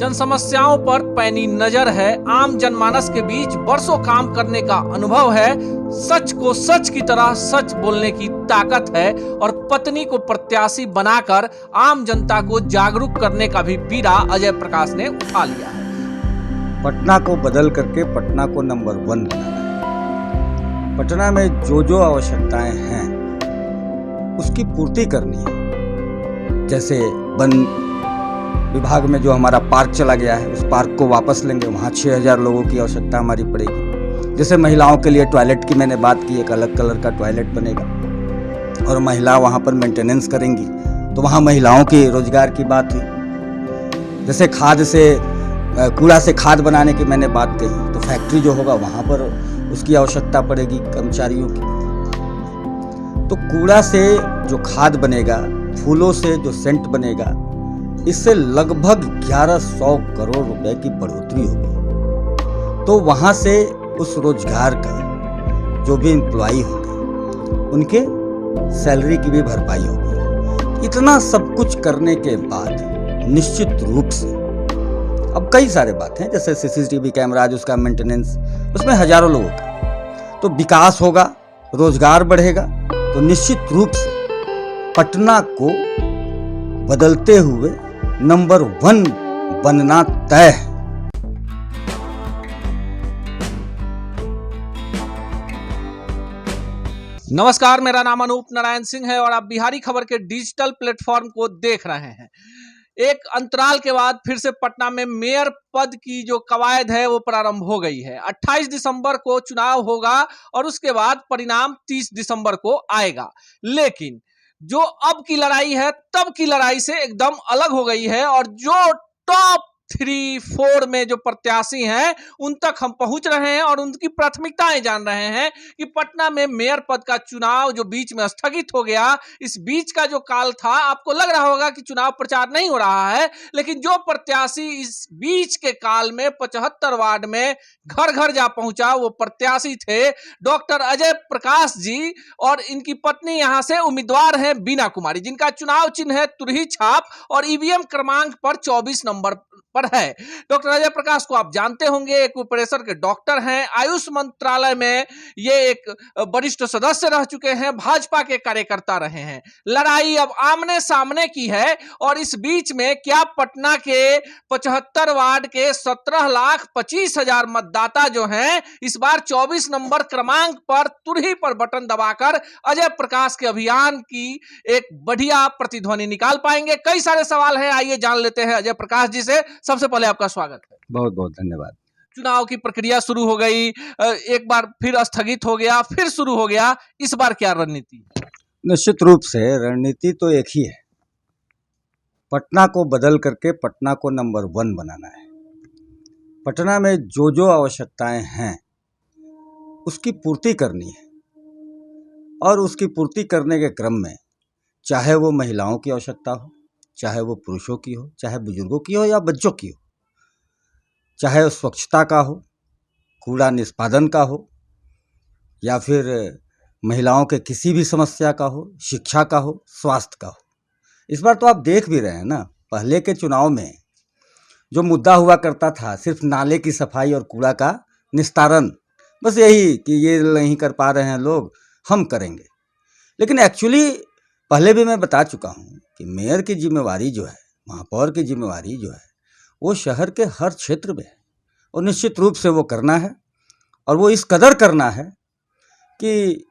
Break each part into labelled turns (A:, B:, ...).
A: जन समस्याओं पर पैनी नजर है, आम जनमानस के बीच वर्षों काम करने का अनुभव है, सच को सच की तरह सच बोलने की ताकत है और पत्नी को प्रत्याशी बनाकर आम जनता को जागरूक करने का भी बीड़ा अजय प्रकाश ने उठा लिया है।
B: पटना को बदल करके पटना को नंबर 1 बनाना है। पटना में जो जो आवश्यकताएं हैं उसकी पूर्ति करनी है। जैसे वन विभाग में जो हमारा पार्क चला गया है, उस पार्क को वापस लेंगे, वहाँ 6000 लोगों की आवश्यकता हमारी पड़ेगी। जैसे महिलाओं के लिए टॉयलेट की मैंने बात की, एक अलग कलर का टॉयलेट बनेगा और महिला वहाँ पर मेंटेनेंस करेंगी, तो वहाँ महिलाओं की रोजगार की बात हुई। जैसे कूड़ा से खाद बनाने की मैंने बात कही, तो फैक्ट्री जो होगा वहाँ पर उसकी आवश्यकता पड़ेगी कर्मचारियों की। तो कूड़ा से जो खाद बनेगा, फूलों से जो सेंट बनेगा, इससे लगभग 1100 करोड़ रुपए की बढ़ोतरी होगी। तो वहाँ से उस रोजगार का जो भी एम्प्लॉई होंगे उनके सैलरी की भी भरपाई होगी। इतना सब कुछ करने के बाद निश्चित रूप से अब कई सारे बात हैं, जैसे सीसीटीवी कैमरा, उसका मेंटेनेंस, उसमें हजारों लोगों का तो विकास होगा, रोजगार बढ़ेगा। तो निश्चित रूप से पटना को बदलते हुए नंबर 1 बनना तय है।
A: नमस्कार, मेरा नाम अनूप नारायण सिंह है और आप बिहारी खबर के डिजिटल प्लेटफॉर्म को देख रहे हैं। एक अंतराल के बाद फिर से पटना में मेयर पद की जो कवायद है वो प्रारंभ हो गई है। 28 दिसंबर को चुनाव होगा और उसके बाद परिणाम 30 दिसंबर को आएगा। लेकिन जो अब की लड़ाई है तब की लड़ाई से एकदम अलग हो गई है और जो टॉप 3-4 में जो प्रत्याशी हैं उन तक हम पहुंच रहे हैं और उनकी प्राथमिकताएं जान रहे हैं कि पटना में मेयर पद का चुनाव जो बीच में स्थगित हो गया, इस बीच का जो काल था, आपको लग रहा होगा कि चुनाव प्रचार नहीं हो रहा है, लेकिन जो प्रत्याशी इस बीच के काल में 75 वार्ड में घर घर जा पहुंचा वो प्रत्याशी थे डॉक्टर अजय प्रकाश जी और इनकी पत्नी यहां से उम्मीदवार हैं बीना कुमारी, जिनका चुनाव चिन्ह है तुरही छाप और ईवीएम क्रमांक पर 24 नंबर पर है। डॉक्टर अजय प्रकाश को आप जानते होंगे, एक्यूप्रेशर के डॉक्टर हैं, आयुष मंत्रालय में ये एक वरिष्ठ सदस्य रह चुके हैं, भाजपा के कार्यकर्ता रहे हैं। लड़ाई अब आमने सामने की है और इस बीच में क्या पटना के 75 वार्ड के 17,25,000 मतदाता जो हैं इस बार 24 नंबर क्रमांक पर तुरही पर बटन दबाकर अजय प्रकाश के अभियान की एक बढ़िया प्रतिध्वनि निकाल पाएंगे? कई सारे सवाल हैं, आइए जान लेते हैं अजय प्रकाश जी से। सबसे पहले आपका स्वागत है।
B: बहुत बहुत धन्यवाद।
A: चुनाव की प्रक्रिया शुरू हो गई, एक बार फिर स्थगित हो गया, फिर शुरू हो गया, इस बार क्या रणनीति?
B: निश्चित रूप से रणनीति तो एक ही है, पटना को बदल करके पटना को नंबर 1 बनाना है। पटना में जो जो आवश्यकताएं हैं उसकी पूर्ति करनी है और उसकी पूर्ति करने के क्रम में चाहे वो महिलाओं की आवश्यकता हो, चाहे वो पुरुषों की हो, चाहे बुजुर्गों की हो या बच्चों की हो, चाहे वो स्वच्छता का हो, कूड़ा निष्पादन का हो या फिर महिलाओं के किसी भी समस्या का हो, शिक्षा का हो, स्वास्थ्य का हो। इस बार तो आप देख भी रहे हैं ना, पहले के चुनाव में जो मुद्दा हुआ करता था सिर्फ नाले की सफाई और कूड़ा का निस्तारण, बस यही कि ये नहीं कर पा रहे हैं लोग, हम करेंगे। लेकिन एक्चुअली पहले भी मैं बता चुका हूँ कि मेयर की जिम्मेवारी जो है, महापौर की जिम्मेवारी जो है, वो शहर के हर क्षेत्र में है और निश्चित रूप से वो करना है। और वो इस कदर करना है कि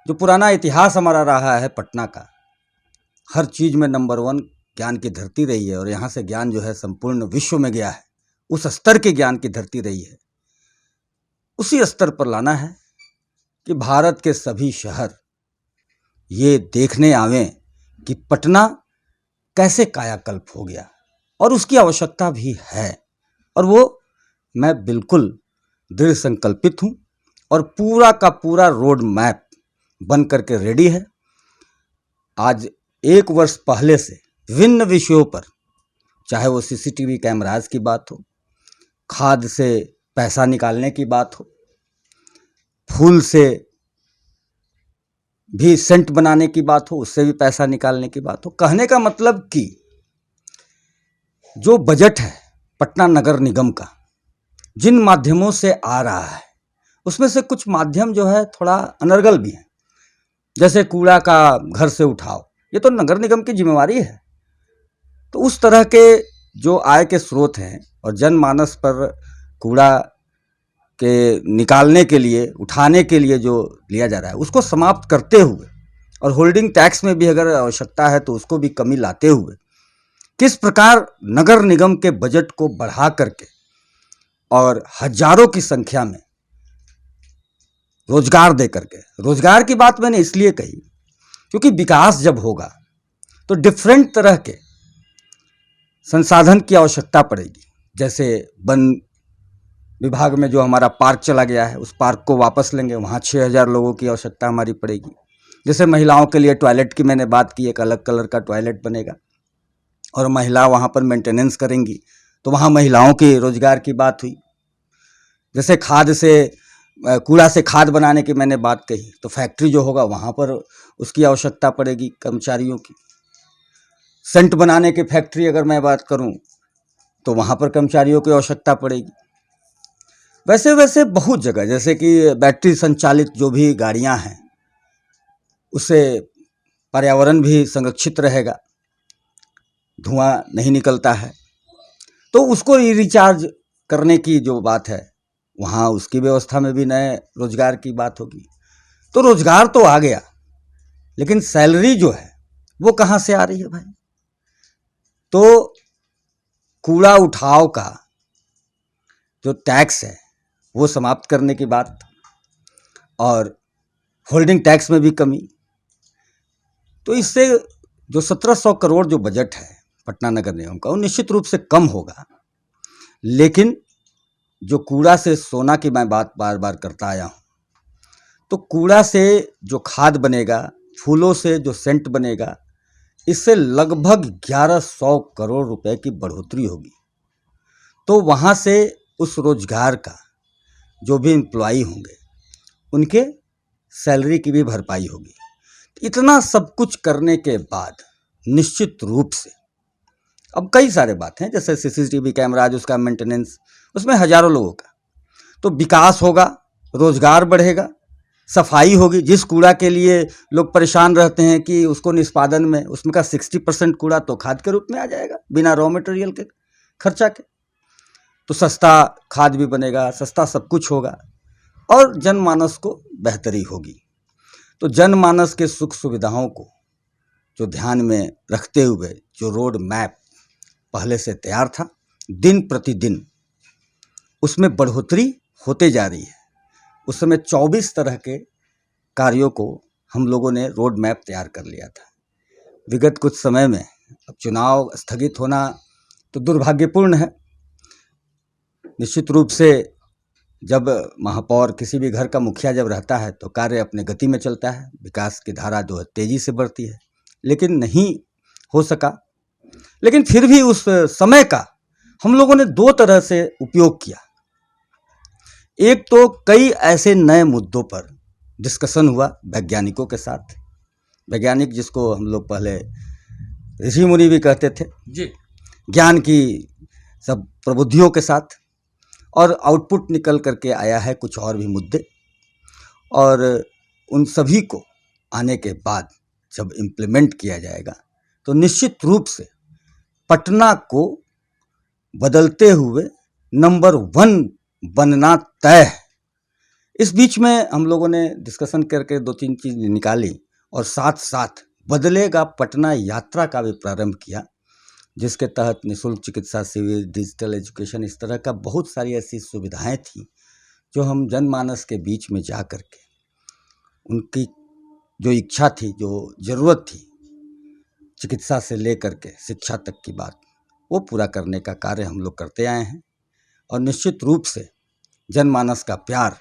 B: जो पुराना इतिहास हमारा रहा है पटना का, हर चीज़ में नंबर 1 ज्ञान की धरती रही है और यहाँ से ज्ञान जो है संपूर्ण विश्व में गया है, उस स्तर के ज्ञान की धरती रही है। उसी स्तर पर लाना है कि भारत के सभी शहर ये देखने आवें कि पटना कैसे कायाकल्प हो गया और उसकी आवश्यकता भी है। और वो मैं बिल्कुल दृढ़ संकल्पित हूँ और पूरा का पूरा रोड मैप बन करके रेडी है। आज 1 वर्ष पहले से विभिन्न विषयों पर, चाहे वो सीसीटीवी कैमराज की बात हो, खाद से पैसा निकालने की बात हो, फूल से भी सेंट बनाने की बात हो, उससे भी पैसा निकालने की बात हो, कहने का मतलब कि जो बजट है पटना नगर निगम का जिन माध्यमों से आ रहा है उसमें से कुछ माध्यम जो है थोड़ा अनर्गल भी है। जैसे कूड़ा का घर से उठाओ, ये तो नगर निगम की जिम्मेवारी है। तो उस तरह के जो आय के स्रोत हैं और जनमानस पर कूड़ा के निकालने के लिए, उठाने के लिए जो लिया जा रहा है उसको समाप्त करते हुए और होल्डिंग टैक्स में भी अगर आवश्यकता है तो उसको भी कमी लाते हुए किस प्रकार नगर निगम के बजट को बढ़ा करके और हजारों की संख्या में रोजगार दे करके, रोजगार की बात मैंने इसलिए कही क्योंकि विकास जब होगा तो डिफरेंट तरह के संसाधन की आवश्यकता पड़ेगी। जैसे वन विभाग में जो हमारा पार्क चला गया है उस पार्क को वापस लेंगे, वहाँ 6000 लोगों की आवश्यकता हमारी पड़ेगी। जैसे महिलाओं के लिए टॉयलेट की मैंने बात की, एक अलग कलर का टॉयलेट बनेगा और महिला वहाँ पर मेंटेनेंस करेंगी, तो वहाँ महिलाओं के रोजगार की बात हुई। जैसे खाद से, कूड़ा से खाद बनाने की मैंने बात कही, तो फैक्ट्री जो होगा वहाँ पर उसकी आवश्यकता पड़ेगी कर्मचारियों की। सेंट बनाने की फैक्ट्री अगर मैं बात करूँ तो वहाँ पर कर्मचारियों की आवश्यकता पड़ेगी। वैसे वैसे बहुत जगह, जैसे कि बैटरी संचालित जो भी गाड़ियाँ हैं उससे पर्यावरण भी संरक्षित रहेगा, धुआं नहीं निकलता है, तो उसको रिचार्ज करने की जो बात है वहाँ उसकी व्यवस्था में भी नए रोजगार की बात होगी। तो रोजगार तो आ गया, लेकिन सैलरी जो है वो कहाँ से आ रही है भाई? तो कूड़ा उठाव का जो टैक्स है वो समाप्त करने की बात और होल्डिंग टैक्स में भी कमी, तो इससे जो 1700 करोड़ जो बजट है पटना नगर निगम का वो निश्चित रूप से कम होगा। लेकिन जो कूड़ा से सोना की मैं बात बार बार करता आया हूँ, तो कूड़ा से जो खाद बनेगा, फूलों से जो सेंट बनेगा, इससे लगभग 1100 करोड़ रुपए की बढ़ोतरी होगी। तो वहाँ से उस रोजगार का जो भी एम्प्लॉई होंगे उनके सैलरी की भी भरपाई होगी। इतना सब कुछ करने के बाद निश्चित रूप से अब कई सारे बात हैं, जैसे सीसीटीवी कैमरा, उसका मेंटेनेंस, उसमें हजारों लोगों का, तो विकास होगा, रोजगार बढ़ेगा, सफाई होगी। जिस कूड़ा के लिए लोग परेशान रहते हैं कि उसको निष्पादन में उसमें का 60% कूड़ा तो खाद के रूप में आ जाएगा बिना रॉ मटेरियल के खर्चा के, तो सस्ता खाद भी बनेगा, सस्ता सब कुछ होगा और जनमानस को बेहतरी होगी। तो जनमानस के सुख सुविधाओं को जो ध्यान में रखते हुए जो रोड मैप पहले से तैयार था, दिन प्रतिदिन उसमें बढ़ोतरी होते जा रही है। उस समय 24 तरह के कार्यों को हम लोगों ने रोड मैप तैयार कर लिया था। विगत कुछ समय में अब चुनाव स्थगित होना तो दुर्भाग्यपूर्ण है। निश्चित रूप से जब महापौर, किसी भी घर का मुखिया जब रहता है तो कार्य अपने गति में चलता है, विकास की धारा जो है तेजी से बढ़ती है, लेकिन नहीं हो सका। लेकिन फिर भी उस समय का हम लोगों ने दो तरह से उपयोग किया। एक तो कई ऐसे नए मुद्दों पर डिस्कशन हुआ वैज्ञानिकों के साथ, वैज्ञानिक जिसको हम लोग पहले ऋषि मुनि भी कहते थे
A: जी,
B: ज्ञान की सब प्रबुद्धियों के साथ, और आउटपुट निकल करके आया है कुछ और भी मुद्दे, और उन सभी को आने के बाद जब इम्प्लीमेंट किया जाएगा तो निश्चित रूप से पटना को बदलते हुए नंबर 1 बनना तय है। इस बीच में हम लोगों ने डिस्कशन करके 2-3 चीज़ निकाली और साथ साथ बदलेगा पटना यात्रा का भी प्रारंभ किया, जिसके तहत निःशुल्क चिकित्सा शिविर, डिजिटल एजुकेशन, इस तरह का बहुत सारी ऐसी सुविधाएं थी जो हम जनमानस के बीच में जा कर के उनकी जो इच्छा थी, जो ज़रूरत थी, चिकित्सा से लेकर के शिक्षा तक की बात, वो पूरा करने का कार्य हम लोग करते आए हैं। और निश्चित रूप से जनमानस का प्यार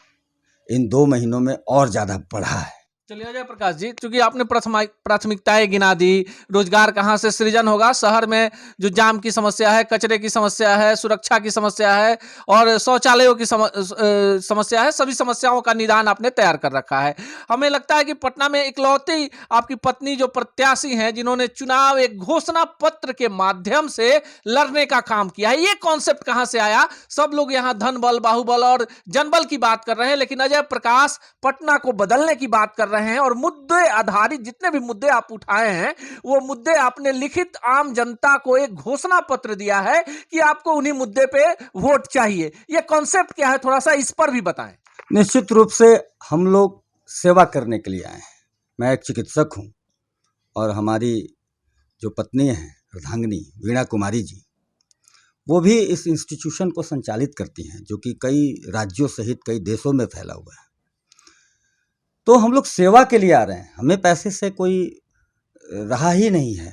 B: इन 2 महीनों में और ज़्यादा बढ़ा है।
A: चलिए अजय प्रकाश जी, चूंकि आपने प्राथमिकताएं गिना दी, रोजगार कहाँ से सृजन होगा, शहर में जो जाम की समस्या है, कचरे की समस्या है, सुरक्षा की समस्या है और शौचालयों की समस्या है, सभी समस्याओं का निदान आपने तैयार कर रखा है। हमें लगता है कि पटना में इकलौती आपकी पत्नी जो प्रत्याशी हैं जिन्होंने चुनाव एक घोषणा पत्र के माध्यम से लड़ने का काम किया है, ये कॉन्सेप्ट कहां से आया? सब लोग यहाँ धन बल, बाहुबल और जनबल की बात कर रहे हैं, लेकिन अजय प्रकाश पटना को बदलने की बात कर रहे हैं और मुद्दे आधारित जितने भी मुद्दे आप उठाए हैं वो मुद्दे आपने लिखित आम जनता को एक घोषणा पत्र दिया है कि आपको उन्हीं मुद्दे पे वोट चाहिए। ये कॉन्सेप्ट क्या है, थोड़ा सा इस पर भी बताएं।
B: निश्चित रूप से हम लोग सेवा करने के लिए आए हैं। मैं एक चिकित्सक हूँ और हमारी जो पत्नी है अर्धांगिनी वीणा कुमारी जी, वो भी इस इंस्टीट्यूशन को संचालित करती हैं जो कि कई राज्यों सहित कई देशों में फैला हुआ है। तो हम लोग सेवा के लिए आ रहे हैं, हमें पैसे से कोई रहा ही नहीं है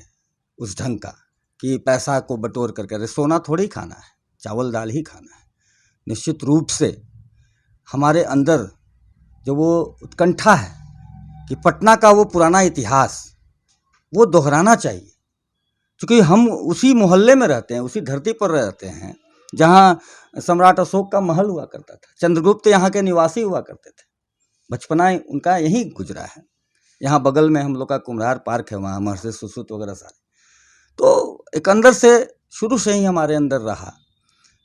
B: उस ढंग का कि पैसा को बटोर करके सोना थोड़ी खाना है, चावल दाल ही खाना है। निश्चित रूप से हमारे अंदर जो वो उत्कंठा है कि पटना का वो पुराना इतिहास वो दोहराना चाहिए, क्योंकि हम उसी मोहल्ले में रहते हैं, उसी धरती पर रहते हैं जहाँ सम्राट अशोक का महल हुआ करता था, चंद्रगुप्त यहाँ के निवासी हुआ करते थे, बचपना उनका यहीं गुजरा है। यहाँ बगल में हम लोग का कुम्हार पार्क है, वहाँ महर्षि सुश्रुत वगैरह सारे। तो एक अंदर से शुरू से ही हमारे अंदर रहा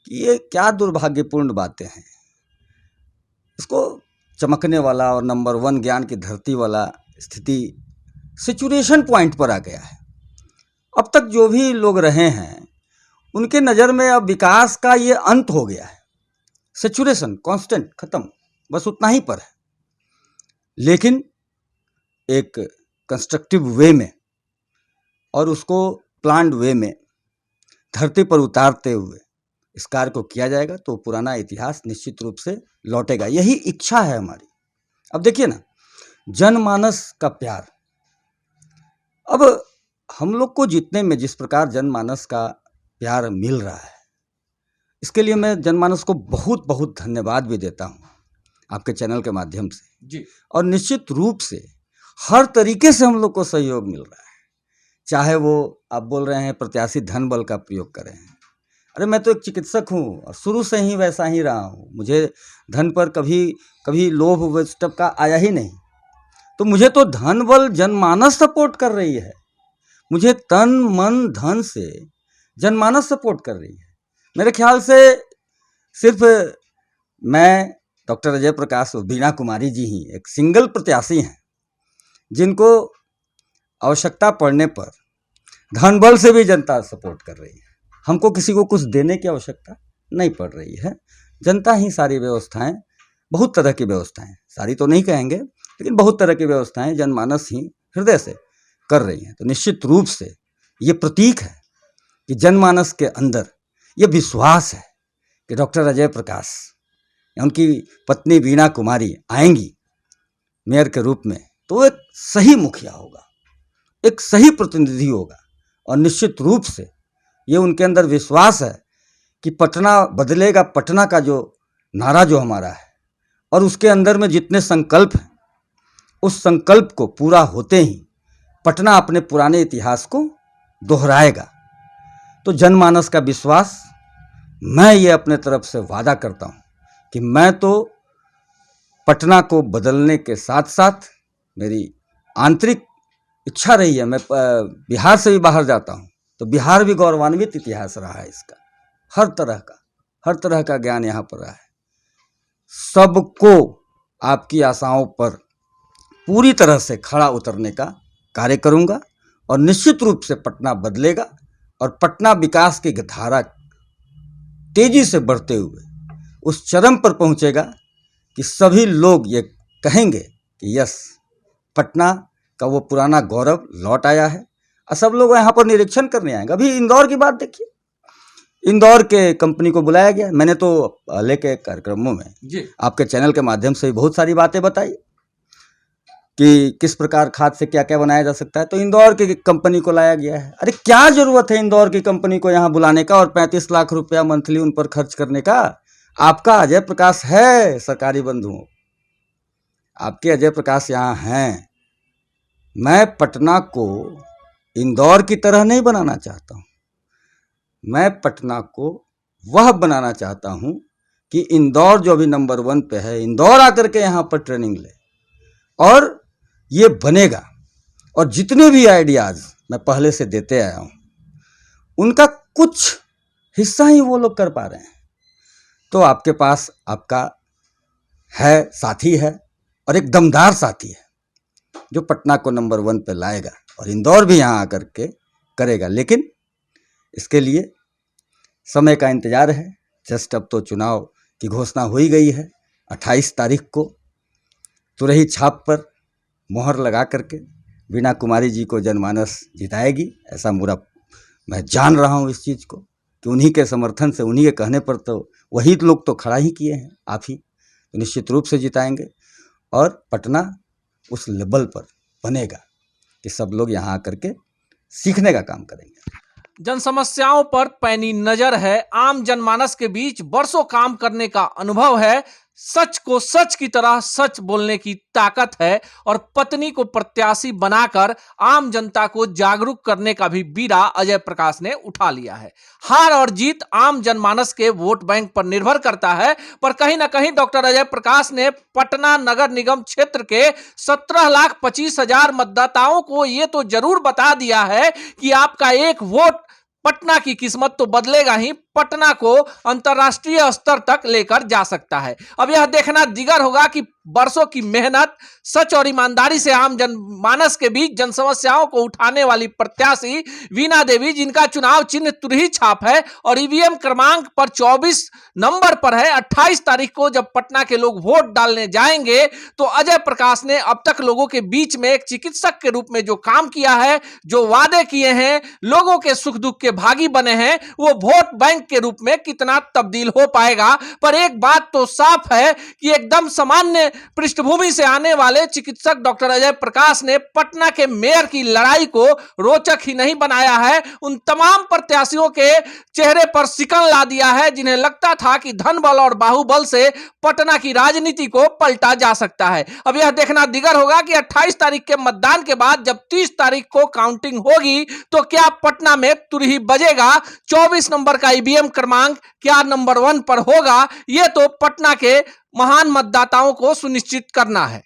B: कि ये क्या दुर्भाग्यपूर्ण बातें हैं, इसको चमकने वाला और नंबर 1 ज्ञान की धरती वाला स्थिति सिचुएशन पॉइंट पर आ गया है। अब तक जो भी लोग रहे हैं उनके नज़र में अब विकास का ये अंत हो गया है, सिचुएशन कांस्टेंट खत्म, बस उतना ही पर है। लेकिन एक कंस्ट्रक्टिव वे में और उसको प्लान्ड वे में धरती पर उतारते हुए इस कार्य को किया जाएगा तो पुराना इतिहास निश्चित रूप से लौटेगा, यही इच्छा है हमारी। अब देखिए ना, जनमानस का प्यार, अब हम लोग को जीतने में जिस प्रकार जनमानस का प्यार मिल रहा है, इसके लिए मैं जनमानस को बहुत बहुत धन्यवाद भी देता हूँ आपके चैनल के माध्यम से
A: जी।
B: और निश्चित रूप से हर तरीके से हम लोग को सहयोग मिल रहा है। चाहे वो आप बोल रहे हैं प्रत्याशी धन बल का प्रयोग कर रहे हैं, अरे मैं तो एक चिकित्सक हूँ और शुरू से ही वैसा ही रहा हूँ, मुझे धन पर कभी लोभ वैष्टव का आया ही नहीं। तो मुझे तो धन बल जनमानस सपोर्ट कर रही है, मुझे तन मन धन से जनमानस सपोर्ट कर रही है। मेरे ख्याल से सिर्फ मैं, डॉक्टर अजय प्रकाश और वीणा कुमारी जी ही एक सिंगल प्रत्याशी हैं जिनको आवश्यकता पड़ने पर धन बल से भी जनता सपोर्ट कर रही है। हमको किसी को कुछ देने की आवश्यकता नहीं पड़ रही है, जनता ही सारी व्यवस्थाएं, बहुत तरह की व्यवस्थाएं, सारी तो नहीं कहेंगे लेकिन बहुत तरह की व्यवस्थाएं जनमानस ही हृदय से कर रही हैं। तो निश्चित रूप से ये प्रतीक है कि जनमानस के अंदर ये विश्वास है कि डॉक्टर अजय प्रकाश या उनकी पत्नी वीणा कुमारी आएंगी मेयर के रूप में तो एक सही मुखिया होगा, एक सही प्रतिनिधि होगा। और निश्चित रूप से ये उनके अंदर विश्वास है कि पटना बदलेगा, पटना का जो नारा जो हमारा है और उसके अंदर में जितने संकल्प हैं, उस संकल्प को पूरा होते ही पटना अपने पुराने इतिहास को दोहराएगा। तो जनमानस का विश्वास, मैं ये अपने तरफ से वादा करता हूँ कि मैं तो पटना को बदलने के साथ साथ मेरी आंतरिक इच्छा रही है, मैं बिहार से भी बाहर जाता हूँ तो बिहार भी गौरवान्वित इतिहास रहा है इसका, हर तरह का ज्ञान यहाँ पर रहा है। सबको आपकी आशाओं पर पूरी तरह से खड़ा उतरने का कार्य करूँगा और निश्चित रूप से पटना बदलेगा और पटना विकास की धारा तेजी से बढ़ते हुए उस चरम पर पहुँचेगा कि सभी लोग ये कहेंगे कि यस, पटना का वो पुराना गौरव लौट आया है। और सब लोग यहाँ पर निरीक्षण करने आएंगे। अभी इंदौर की बात देखिए, इंदौर के कंपनी को बुलाया गया, मैंने तो पहले के कार्यक्रमों में
A: जी
B: आपके चैनल के माध्यम से बहुत सारी बातें बताई कि किस प्रकार खाद से क्या क्या बनाया जा सकता है। तो इंदौर की कंपनी को लाया गया है। अरे क्या जरूरत है इंदौर की कंपनी को यहाँ बुलाने का और 35 लाख रुपया मंथली उन पर खर्च करने का? आपका अजय प्रकाश है सरकारी बंधुओं, आपके अजय प्रकाश यहाँ हैं। मैं पटना को इंदौर की तरह नहीं बनाना चाहता हूँ। मैं पटना को वह बनाना चाहता हूँ कि इंदौर जो अभी नंबर 1 पे है, इंदौर आकर के यहाँ पर ट्रेनिंग ले, और ये बनेगा। और जितने भी आइडियाज़ मैं पहले से देते आया हूँ, उनका कुछ हिस्सा ही वो लोग कर पा रहे हैं। तो आपके पास आपका है, साथी है, और एक दमदार साथी है जो पटना को नंबर 1 पे लाएगा और इंदौर भी यहाँ आकर के करेगा। लेकिन इसके लिए समय का इंतज़ार है। जस्ट अब तो चुनाव की घोषणा हो ही गई है। 28 तारीख को तुरही छाप पर मोहर लगा करके वीणा कुमारी जी को जनमानस जिताएगी। ऐसा मैं जान रहा हूँ इस चीज़ को कि उन्हीं के समर्थन से, उन्हीं के कहने पर तो वही लोग तो खड़ा ही किए हैं, आप ही। तो निश्चित रूप से जिताएंगे और पटना उस लेवल पर बनेगा कि सब लोग यहाँ आकर के सीखने का काम करेंगे।
A: जन समस्याओं पर पैनी नजर है, आम जनमानस के बीच वर्षों काम करने का अनुभव है, सच को सच की तरह सच बोलने की ताकत है और पत्नी को प्रत्याशी बनाकर आम जनता को जागरूक करने का भी बीड़ा अजय प्रकाश ने उठा लिया है। हार और जीत आम जनमानस के वोट बैंक पर निर्भर करता है, पर कहीं ना कहीं डॉक्टर अजय प्रकाश ने पटना नगर निगम क्षेत्र के 17,25,000 मतदाताओं को ये तो जरूर बता दिया है कि आपका एक वोट पटना की किस्मत तो बदलेगा ही, पटना को अंतर्राष्ट्रीय स्तर तक लेकर जा सकता है। अब यह देखना दिगर होगा कि वर्षों की मेहनत, सच और ईमानदारी से आम जनमानस के बीच जन समस्याओं को उठाने वाली प्रत्याशी वीणा देवी, जिनका चुनाव चिन्ह तुरही छाप है और ईवीएम क्रमांक पर 24 नंबर पर है, 28 तारीख को जब पटना के लोग वोट डालने जाएंगे तो अजय प्रकाश ने अब तक लोगों के बीच में एक चिकित्सक के रूप में जो काम किया है, जो वादे किए हैं, लोगों के सुख दुख के भागी बने हैं, वो वोट बैंक के रूप में कितना तब्दील हो पाएगा। पर एक बात तो साफ है कि एकदम सामान्य पृष्ठभूमि से आने वाले चिकित्सक डॉक्टर अजय प्रकाश ने पटना के मेयर की लड़ाई को रोचक ही नहीं बनाया है, उन तमाम प्रत्याशियों के चेहरे पर शिकन ला दिया है जिन्हें लगता था कि धन बल और बाहुबल से पटना की राजनीति को पलटा जा सकता है। अब यह देखना दिगर होगा कि 28 तारीख के मतदान के बाद जब 30 तारीख को काउंटिंग होगी तो क्या पटना में तुरही बजेगा, 24 नंबर का ईवीएम क्रमांक क्या नंबर 1 पर होगा, यह तो पटना के महान मतदाताओं को सुनिश्चित करना है।